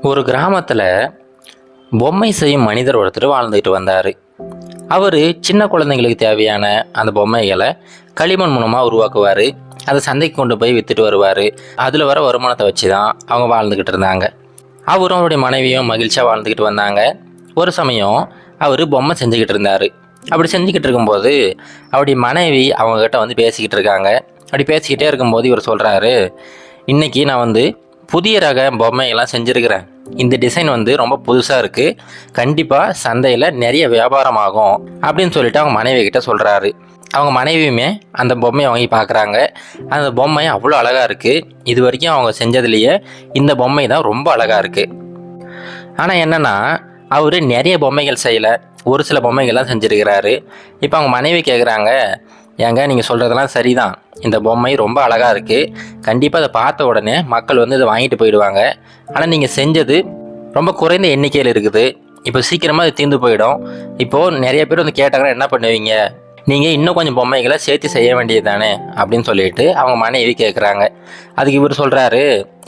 ஒரு கிராமத்தில் பொம்மை செய்யும் மனிதர் ஒருத்தர் வாழ்ந்துக்கிட்டு வந்தார். அவர் சின்ன குழந்தைங்களுக்கு தேவையான அந்த பொம்மைகளை களிமண் மூலமாக உருவாக்குவார். அதை சந்தைக்கு கொண்டு போய் விற்றுட்டு வருவார். அதில் வர வருமானத்தை வச்சு தான் அவங்க வாழ்ந்துக்கிட்டு இருந்தாங்க. அவரும் அவருடைய மனைவியும் மகிழ்ச்சியாக வாழ்ந்துக்கிட்டு வந்தாங்க. ஒரு சமயம் அவர் பொம்மை செஞ்சுக்கிட்டு இருந்தார். அப்படி செஞ்சுக்கிட்டு இருக்கும்போது அவருடைய மனைவி அவங்கக்கிட்ட வந்து பேசிக்கிட்டு இருக்காங்க. அப்படி பேசிக்கிட்டே இருக்கும்போது இவர் சொல்கிறாரு, இன்றைக்கி நான் புதிய ரக பொம்மையெல்லாம் செஞ்சுருக்கிறேன். இந்த டிசைன் ரொம்ப புதுசாக இருக்குது. கண்டிப்பாக சந்தையில் நிறைய வியாபாரம் ஆகும் அப்படின்னு சொல்லிட்டு அவங்க மனைவி கிட்ட சொல்கிறாரு. அவங்க மனைவியுமே அந்த பொம்மையை வாங்கி பார்க்குறாங்க. அந்த பொம்மை அவ்வளோ அழகாக இருக்குது. இது வரைக்கும் அவங்க செஞ்சதுலேயே இந்த பொம்மை தான் ரொம்ப அழகாக இருக்குது. ஆனால் என்னென்னா அவர் நிறைய பொம்மைகள் செய்யலை, ஒரு சில பொம்மைகள்லாம் செஞ்சுருக்கிறாரு. இப்போ அவங்க மனைவி கேட்குறாங்க, ஏங்க நீங்கள் சொல்கிறதெல்லாம் சரிதான், இந்த பொம்மை ரொம்ப அழகாக இருக்குது, கண்டிப்பாக அதை பார்த்த உடனே மக்கள் இதை வாங்கிட்டு போயிடுவாங்க. ஆனால் நீங்கள் செஞ்சது ரொம்ப குறைந்த எண்ணிக்கையில் இருக்குது. இப்போ சீக்கிரமாக அது தீர்ந்து போயிடும். இப்போது நிறைய பேர் கேட்டாங்கன்னா என்ன பண்ணுவீங்க? நீங்கள் இன்னும் கொஞ்சம் பொம்மைகளை சேர்த்து செய்ய வேண்டியது தானே அப்படின்னு சொல்லிட்டு அவங்க மனைவி கேட்குறாங்க. அதுக்கு இவர் சொல்கிறாரு,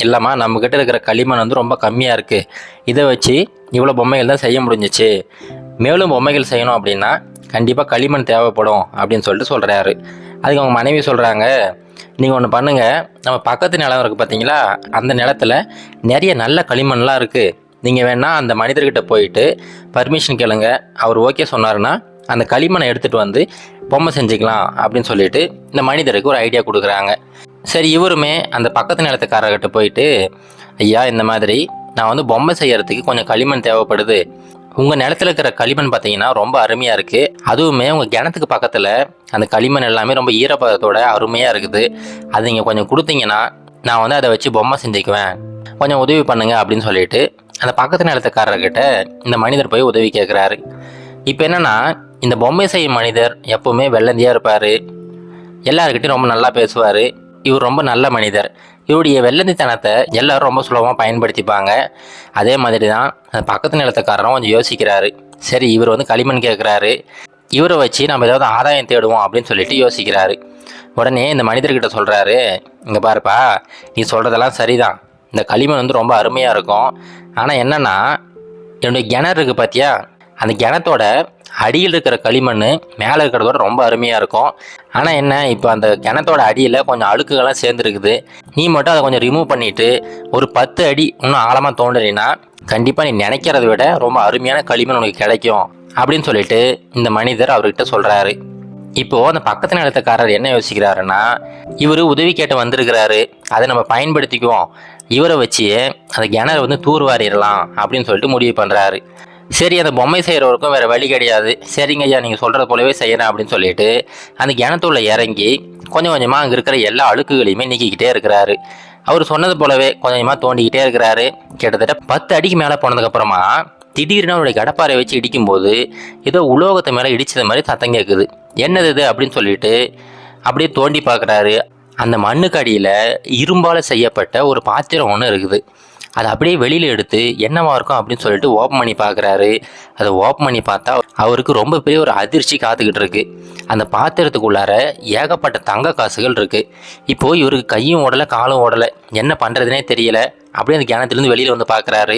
இல்லைம்மா, நம்மக்கிட்ட இருக்கிற களிமண் ரொம்ப கம்மியாக இருக்குது. இதை வச்சு இவ்வளோ பொம்மைகள் தான் செய்ய முடிஞ்சிச்சு. மேலும் பொம்மைகள் செய்யணும் அப்படின்னா கண்டிப்பாக களிமண் தேவைப்படும் அப்படின்னு சொல்லிட்டு சொல்கிறாரு. அதுக்கு அவங்க மனைவி சொல்கிறாங்க, நீங்கள் ஒன்று பண்ணுங்கள், நம்ம பக்கத்து நிலம் இருக்குது பார்த்தீங்களா, அந்த நிலத்தில் நிறைய நல்ல களிமண்லாம் இருக்குது. நீங்கள் வேணால் அந்த மனிதர்கிட்ட போயிட்டு பர்மிஷன் கேளுங்க. அவர் ஓகே சொன்னார்னா அந்த களிமண்ணை எடுத்துகிட்டு வந்து பொம்மை செஞ்சுக்கலாம் அப்படின்னு சொல்லிட்டு இந்த மனிதருக்கு ஒரு ஐடியா கொடுக்குறாங்க. சரி, இவருமே அந்த பக்கத்து நிலத்துக்காரர்கிட்ட போயிட்டு, ஐயா, இந்த மாதிரி நான் பொம்மை செய்யறதுக்கு கொஞ்சம் களிமண் தேவைப்படுது. உங்கள் நிலத்தில் இருக்கிற களிமண் பார்த்தீங்கன்னா ரொம்ப அருமையாக இருக்குது. அதுவுமே உங்கள் கிணத்துக்கு பக்கத்தில் அந்த களிமண் எல்லாமே ரொம்ப ஈரப்பதத்தோட அருமையாக இருக்குது. அது நீங்கள் கொஞ்சம் கொடுத்தீங்கன்னா நான் அதை வச்சு பொம்மை செஞ்சுக்குவேன், கொஞ்சம் உதவி பண்ணுங்க அப்படின்னு சொல்லிட்டு அந்த பக்கத்து நிலத்துக்காரர்கிட்ட இந்த மனிதர் போய் உதவி கேட்குறாரு. இப்போ என்னென்னா, இந்த பொம்மை செய்யும் மனிதர் எப்போவுமே வெள்ளந்தியாக இருப்பார், எல்லாருக்கிட்டையும் ரொம்ப நல்லா பேசுவார். இவர் ரொம்ப நல்ல மனிதர். இவருடைய வெள்ளந்தித்தனத்தை எல்லோரும் ரொம்ப சுலபமாக பயன்படுத்திப்பாங்க. அதே மாதிரி தான் அந்த பக்கத்து நிலத்துக்காரரும் கொஞ்சம் யோசிக்கிறாரு. சரி, இவர் களிமண் கேட்குறாரு, இவரை வச்சு நம்ம ஏதாவது ஆதாயம் தேடுவோம் அப்படின்னு சொல்லிட்டு யோசிக்கிறாரு. உடனே இந்த மனிதர்கிட்ட சொல்கிறாரு, இங்கே பாருப்பா, நீ சொல்கிறதெல்லாம் சரிதான், இந்த களிமண் ரொம்ப அருமையாக இருக்கும். ஆனால் என்னென்னா, என்னுடைய கிணறு இருக்குது பார்த்தியா, அந்த கிணத்தோட அடியில் இருக்கிற களிமண் மேலே இருக்கிறதோட ரொம்ப அருமையாக இருக்கும். ஆனால் என்ன, இப்போ அந்த கிணத்தோட அடியில் கொஞ்சம் அழுக்குகள்லாம் சேர்ந்துருக்குது. நீ மட்டும் அதை கொஞ்சம் ரிமூவ் பண்ணிவிட்டு ஒரு 10 அடி இன்னும் ஆழமாக தோண்டினா கண்டிப்பாக நீ நினைக்கிறத விட ரொம்ப அருமையான களிமண் உனக்கு கிடைக்கும் அப்படின்னு சொல்லிட்டு இந்த மனிதர் அவர்கிட்ட சொல்கிறாரு. இப்போது அந்த பக்கத்து நிலத்துக்காரர் என்ன யோசிக்கிறாருன்னா, இவர் உதவி கேட்டு வந்திருக்கிறாரு, அதை நம்ம பயன்படுத்திக்குவோம், இவரை வச்சு அந்த கிணறு தூர்வாரிடலாம் அப்படின்னு சொல்லிட்டு முடிவு பண்ணுறாரு. சரி, அந்த பொம்மை செய்கிறவருக்கும் வேறு வழி கிடையாது. சரிங்க ஐயா, நீங்கள் சொல்கிறது போலவே செய்கிறேன் அப்படின்னு சொல்லிட்டு அந்த கிணத்துள்ள இறங்கி கொஞ்சம் கொஞ்சமாக அங்கே இருக்கிற எல்லா அழுக்குகளையுமே நீக்கிக்கிட்டே இருக்கிறாரு. அவர் சொன்னது போலவே கொஞ்சம் கொஞ்சமாக தோண்டிக்கிட்டே இருக்கிறாரு. கிட்டத்தட்ட 10 அடிக்கு மேலே போனதுக்கப்புறமா திடீர்னு அவருடைய கடப்பாறை வச்சு இடிக்கும்போது ஏதோ உலோகத்தை மேலே இடிச்சது மாதிரி சத்தம் கேட்குது. என்னது இது அப்படின்னு சொல்லிட்டு அப்படியே தோண்டி பார்க்குறாரு. அந்த மண்ணுக்கு அடியில் இரும்பால் செய்யப்பட்ட ஒரு பாத்திரம் ஒன்று இருக்குது. அதை அப்படியே வெளியில் எடுத்து என்னவா இருக்கும் அப்படின்னு சொல்லிட்டு ஓப்பன் பண்ணி பார்க்குறாரு. அதை ஓப்பன் பண்ணி பார்த்தா அவருக்கு ரொம்ப பெரிய ஒரு அதிர்ச்சி காத்துக்கிட்டு இருக்கு. அந்த பாத்திரத்துக்குள்ளார ஏகப்பட்ட தங்க காசுகள் இருக்குது. இப்போது இவருக்கு கையும் ஓடலை, காலும் ஓடலை, என்ன பண்ணுறதுனே தெரியல. அப்படியே அந்த கிணத்துலேருந்து வெளியில் பார்க்குறாரு.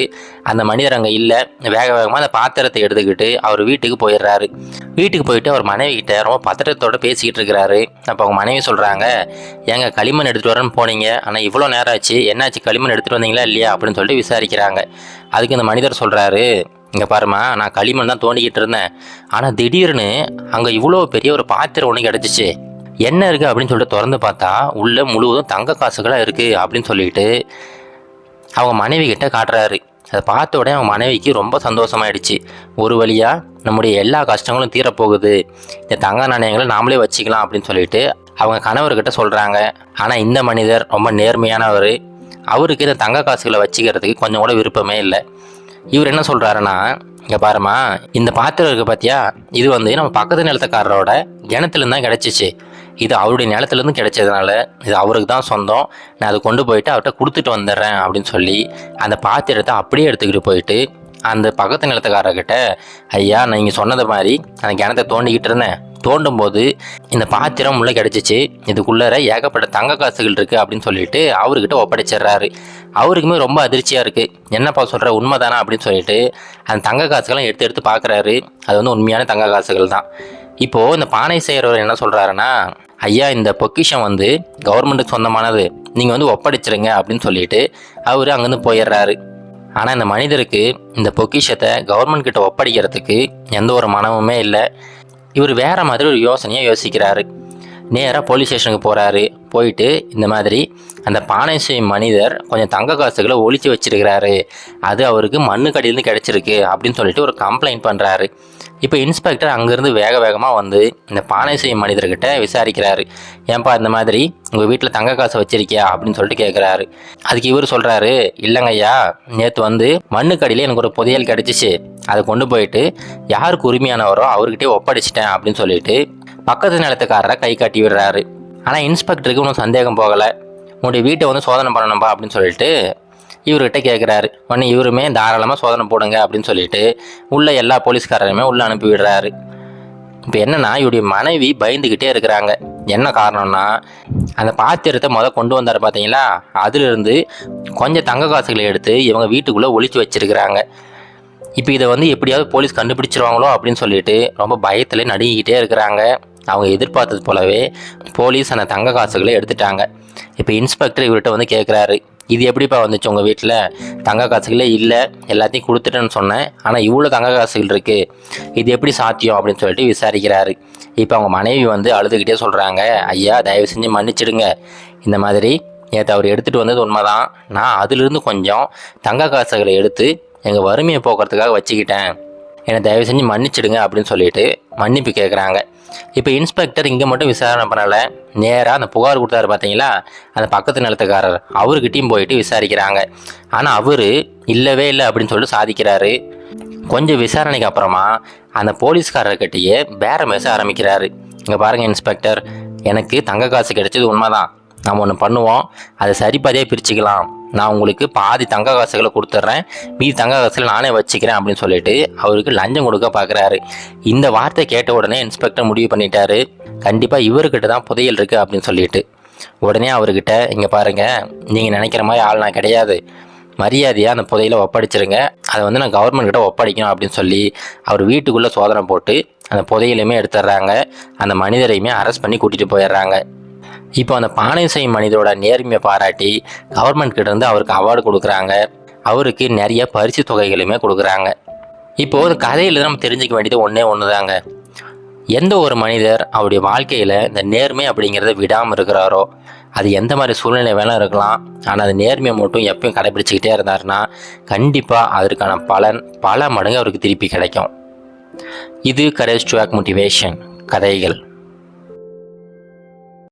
அந்த மனிதர் அங்கே இல்லை. வேக வேகமாக அந்த பாத்திரத்தை எடுத்துக்கிட்டு அவர் வீட்டுக்கு போயிடுறாரு. வீட்டுக்கு போயிட்டு அவர் மனைவி கிட்ட ரொம்ப பத்திரத்தோடு பேசிக்கிட்டு இருக்கிறாரு. அப்போ அவங்க மனைவி சொல்கிறாங்க, ஏங்க, களிமண் எடுத்துகிட்டு வரேன்னு போனீங்க, ஆனால் இவ்வளோ நேரம் ஆச்சு, என்னாச்சு, களிமண் எடுத்துகிட்டு வந்தீங்களா இல்லையா அப்படின்னு சொல்லிட்டு விசாரிக்கிறாங்க. அதுக்கு இந்த மனிதர் சொல்கிறாரு, இங்கே பாருமா, நான் களிமண் தான் தோண்டிக்கிட்டு இருந்தேன், ஆனால் திடீர்னு அங்கே இவ்வளோ பெரிய ஒரு பாத்திரம் ஒன்று கிடச்சிச்சு. என்ன இருக்குது அப்படின்னு சொல்லிட்டு திறந்து பார்த்தா உள்ளே முழுவதும் தங்க காசுகளாக இருக்குது அப்படின்னு சொல்லிட்டு அவங்க மனைவி கிட்ட காட்டுறாரு. அதை பார்த்த உடனே அவங்க மனைவிக்கு ரொம்ப சந்தோஷமாயிடுச்சு. ஒரு வழியாக நம்முடைய எல்லா கஷ்டங்களும் தீரப்போகுது, இந்த தங்க நாணயங்களை நாமளே வச்சுக்கலாம் அப்படின்னு சொல்லிட்டு அவங்க கணவர்கிட்ட சொல்கிறாங்க. ஆனால் இந்த மனிதர் ரொம்ப நேர்மையானவர். அவருக்கு இந்த தங்க காசுகளை வச்சுக்கிறதுக்கு கொஞ்சம் கூட விருப்பமே இல்லை. இவர் என்ன சொல்கிறாருன்னா, இங்கே பாருமா, இந்த பாத்திரம் இருக்குது பார்த்தியா, இது நம்ம பக்கத்து நிலத்துக்காரரோட கிணத்துலேருந்து தான் கிடச்சிச்சு. இது அவருடைய நிலத்துலேருந்து கிடைச்சதுனால இது அவருக்கு தான் சொந்தம். நான் அதை கொண்டு போயிட்டு அவர்கிட்ட கொடுத்துட்டு வந்துடுறேன் அப்படின்னு சொல்லி அந்த பாத்திரத்தை அப்படியே எடுத்துக்கிட்டு போயிட்டு அந்த பக்கத்து நிலத்துக்காரர்கிட்ட, ஐயா நீங்கள் சொன்னது மாதிரி அந்த கிணத்தை தோண்டிக்கிட்டு இருந்தேன், தோண்டும் போது இந்த பாத்திரம் உள்ள கிடச்சிச்சு, இதுக்குள்ளே ஏகப்பட்ட தங்க காசுகள் இருக்குது அப்படின்னு சொல்லிட்டு அவர்கிட்ட ஒப்படைச்சிடுறாரு. அவருக்குமே ரொம்ப அதிர்ச்சியாக இருக்குது. என்னப்பா சொல்கிற, உண்மைதானா அப்படின்னு சொல்லிட்டு அந்த தங்க காசுகள்லாம் எடுத்து எடுத்து பார்க்குறாரு. அது வந்து உண்மையான தங்க காசுகள் தான். இப்போது இந்த பானை செய்கிறவர் என்ன சொல்கிறாருன்னா, ஐயா இந்த பொக்கிஷம் வந்து கவர்மெண்ட்டுக்கு சொந்தமானது, நீங்கள் வந்து ஒப்படைச்சிருங்க அப்படின்னு சொல்லிட்டு அவர் அங்கேருந்து போயிடுறாரு. ஆனால் இந்த மனிதருக்கு இந்த பொக்கிஷத்தை கவர்மெண்ட் கிட்ட ஒப்படைக்கிறதுக்கு எந்த ஒரு மனமுமே இல்லை. இவர் வேறு மாதிரி ஒரு யோசனையை யோசிக்கிறாரு. நேராக போலீஸ் ஸ்டேஷனுக்கு போகிறாரு. போயிட்டு இந்த மாதிரி அந்த பானை செய்யும் மனிதர் கொஞ்சம் தங்க காசுகளை ஒழிச்சு வச்சிருக்கிறாரு, அது அவருக்கு மண்ணுக்கடியிலேருந்து கிடச்சிருக்கு அப்படின்னு சொல்லிட்டு ஒரு கம்ப்ளைண்ட் பண்ணுறாரு. இப்போ இன்ஸ்பெக்டர் அங்கேருந்து வேக வேகமாக வந்து இந்த பானை செய்யும் மனிதர்கிட்ட விசாரிக்கிறாரு. ஏன்பா இந்த மாதிரி உங்கள் வீட்டில் தங்க காசை வச்சிருக்கியா அப்படின்னு சொல்லிட்டு கேட்குறாரு. அதுக்கு இவர் சொல்கிறாரு, இல்லைங்க ஐயா, நேற்று வந்து மண்ணுக்கடியில் எனக்கு ஒரு புதையல் கிடச்சிச்சு, அதை கொண்டு போயிட்டு யாருக்கு உரிமையானவரோ அவர்கிட்டே ஒப்படைச்சிட்டேன் அப்படின்னு சொல்லிட்டு பக்கத்து நிலத்துக்காரரை கை காட்டி விடுறாரு. ஆனால் இன்ஸ்பெக்டருக்கு ஒன்றும் சந்தேகம் போகலை. உங்களுடைய வீட்டை வந்து சோதனை பண்ணணும்பா அப்படின்னு சொல்லிட்டு இவர்கிட்ட கேட்குறாரு. உடனே இவருமே தாராளமாக சோதனை போடுங்க அப்படின்னு சொல்லிட்டு உள்ள எல்லா போலீஸ்காரருமே உள்ளே அனுப்பி விடுறாரு. இப்போ என்னென்னா, இவருடைய மனைவி பயந்துக்கிட்டே இருக்கிறாங்க. என்ன காரணம்னா, அந்த பாத்திரத்தை கொண்டு வந்தார் பார்த்தீங்களா, அதிலிருந்து கொஞ்சம் தங்க காசுகளை எடுத்து இவங்க வீட்டுக்குள்ளே ஒழிச்சு வச்சிருக்கிறாங்க. இப்போ இதை வந்து எப்படியாவது போலீஸ் கண்டுபிடிச்சிருவாங்களோ அப்படின்னு சொல்லிட்டு ரொம்ப பயத்தில் நடுங்கிக்கிட்டே இருக்கிறாங்க. அவங்க எதிர்பார்த்தது போலவே போலீஸ் அந்த தங்க காசுகளை எடுத்துட்டாங்க. இப்போ இன்ஸ்பெக்டர் இவர்கிட்ட வந்து கேட்குறாரு, இது எப்படிப்பா வந்துச்சு உங்கள் வீட்டில்? தங்க காசுகளே இல்லை, எல்லாத்தையும் கொடுத்துட்டேன்னு சொன்னேன், ஆனால் இவ்வளோ தங்க காசுகள் இருக்குது, இது எப்படி சாத்தியம் அப்படின்னு சொல்லிட்டு விசாரிக்கிறாரு. இப்போ அவங்க மனைவி வந்து அழுதுகிட்டே சொல்கிறாங்க, ஐயா தயவு செஞ்சு மன்னிச்சிடுங்க, இந்த மாதிரி நேற்று அவர் எடுத்துகிட்டு வந்தது உண்மைதான், நான் அதிலிருந்து கொஞ்சம் தங்க காசுகளை எடுத்து எங்கள் வறுமையை போக்குறதுக்காக வச்சுக்கிட்டேன், என்னை தயவு செஞ்சு மன்னிச்சிடுங்க அப்படின்னு சொல்லிட்டு மன்னிப்பு கேட்குறாங்க. இப்போ இன்ஸ்பெக்டர் இங்கே மட்டும் விசாரணை பண்ணலை, நேராக அந்த புகார் கொடுத்தாரு பார்த்தீங்களா, அந்த பக்கத்து நிலத்துக்காரர் அவர்கிட்டையும் போயிட்டு விசாரிக்கிறாங்க. ஆனால் அவர் இல்லவே இல்லை அப்படின்னு சொல்லிட்டு சாதிக்கிறாரு. கொஞ்சம் விசாரணைக்கு அப்புறமா அந்த போலீஸ்காரர்கிட்டையே பேரம் பேச ஆரம்பிக்கிறாரு. இங்கே பாருங்கள் இன்ஸ்பெக்டர், எனக்கு தங்க காசு கிடைச்சது உண்மைதான், நம்ம ஒன்று பண்ணுவோம், அதை சரிபாதியாக பிரிச்சுக்கலாம், நான் உங்களுக்கு பாதி தங்க காசுகளை கொடுத்துட்றேன், மீதி தங்க காசுகளை நானே வச்சுக்கிறேன் அப்படின்னு சொல்லிட்டு அவருக்கு லஞ்சம் கொடுக்க பார்க்குறாரு. இந்த வார்த்தை கேட்ட உடனே இன்ஸ்பெக்டர் முடிவு பண்ணிட்டாரு, கண்டிப்பாக இவர்கிட்ட தான் புதையல் இருக்குது அப்படின்னு சொல்லிட்டு. உடனே அவர்கிட்ட, இங்கே பாருங்கள், நீங்கள் நினைக்கிற மாதிரி ஆள் நான் கிடையாது, மரியாதையாக அந்த புதையலை ஒப்படைச்சிருங்க, அதை வந்து நான் கவர்மெண்ட் கிட்ட ஒப்படைக்கணும் அப்படின்னு சொல்லி அவர் வீட்டுக்குள்ளே சோதனை போட்டு அந்த புதையலையுமே எடுத்துடுறாங்க. அந்த மனிதரையுமே அரெஸ்ட் பண்ணி கூட்டிகிட்டு போயிடுறாங்க. இப்போ அந்த பானை செய்யும் மனிதரோட நேர்மையை பாராட்டி கவர்மெண்ட் கிட்டேருந்து அவருக்கு அவார்டு கொடுக்குறாங்க. அவருக்கு நிறைய பரிசு தொகைகளுமே கொடுக்குறாங்க. இப்போது கதையில் நம்ம தெரிஞ்சுக்க வேண்டியது ஒன்று தாங்க, எந்த ஒரு மனிதர் அவருடைய வாழ்க்கையில் இந்த நேர்மை அப்படிங்கிறத விடாமல் இருக்கிறாரோ, அது எந்த மாதிரி சூழ்நிலை வேணால் இருக்கலாம், ஆனால் அது நேர்மையை மட்டும் எப்பயும் கடைபிடிச்சிக்கிட்டே இருந்தாருன்னா கண்டிப்பாக அதற்கான பலன் பல மடங்கு அவருக்கு திருப்பி கிடைக்கும். இது கரேஜ் டு ஆக்ட் மோட்டிவேஷன் கதைகள்.